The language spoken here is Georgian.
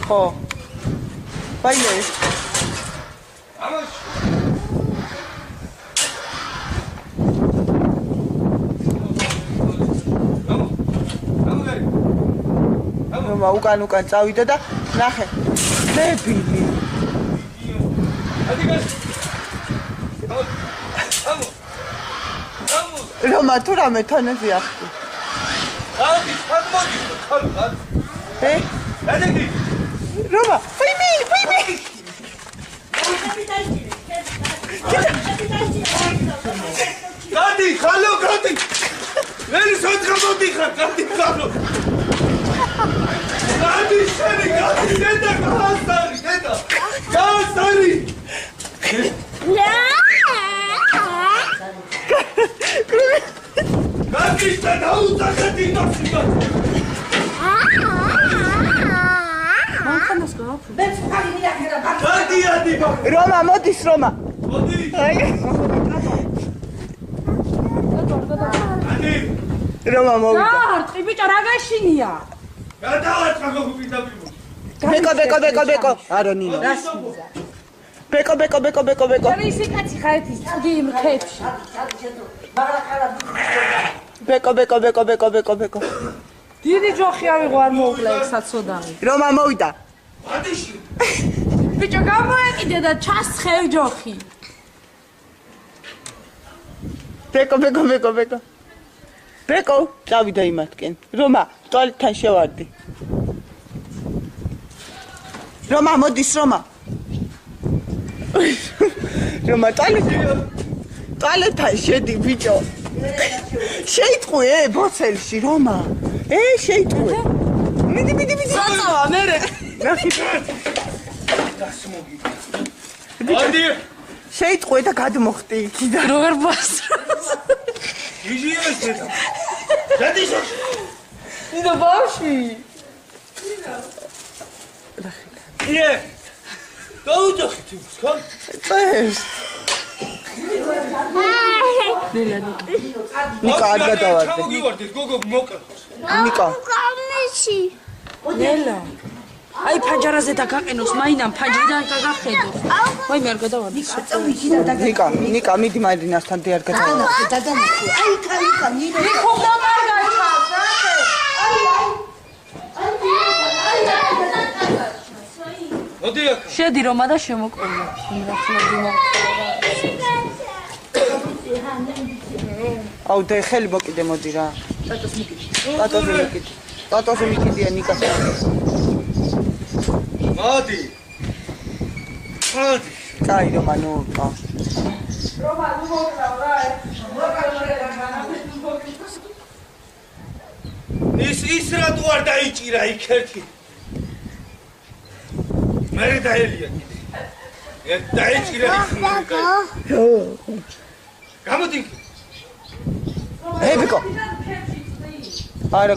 ხო. ბაიე. უკან წავიდა და ნახე. ლებილი. რომა თუ რამე თანაზე ახდი. რომა, ფიიმი. გადი, ხალო, გადი. ველი სოთხა მოდიხარ, გადი, ხალო. გადი, შენი, გადი, დედა, გასარი, დედა. გასარი. გადი, და დაუძახეთი ნახი, გადი. გადი, რომა, მოდის, რომა. მოდი. რომა მოვიდა. დაარტყი ბიჭო რა გაშინია? გადავარტყა გოგუბიდაბი. ბეკო. არა ნინო. ბეკო. ისი კაცი ხარ ეთის წდი იმ ხებში. ბეკო. დიდი ჯოხი ავიღო არ მოუკლე ეგ საცოდავი. რომა მოვიდა. მადიში. ბიჭო გამოეკიდე და ჩასხევ ჯოხი. ბეკო. ბეკო, წავიდა იმათკენ. რომა, ტუალეტთან შევარდი. რომა, მოდის, რომა. რომა, ტუალეტთან შედი, ბიჭო. შეიტყვე, ბოცელში, რომა. შეიტყვე. მიდი. საწავა მერე. მოდი. შეიტყვე და გადმოხტი იქიდან. როგორ ბასროს. იჟიეს დედა. გადი შოშ. იდა ბავში. ие. დაუძახეთ იმას, ხო? წეს. ნიკა არ გადავარდე. ჩამოგივარდეთ, გოგო მოკლა. ნიკა. ნელა. აი ფანჯარაზე და გაყენოს, მაინამ ფანჯრიდან გაგახედო. ვაი მე არ გადავარდი. ნიკა, მიდი მარინასთან დე არ გადავარდე. ხომ მარგაჩას, ნახე. მოდი აქ. შედი რომა და შემოყოლო. აუ და ხელი მოკიდე მოდი რა. ტატოზე მიკიდია ნიკა. მოდი. კაი რომა ნუ ყა. რომა ნუ მოკრავ რა. ის რატო არ დაიჭირა იქ ერთი? მე დაელია კიდე. დაიჭირა იქ. გამოდი. ბეკო. არა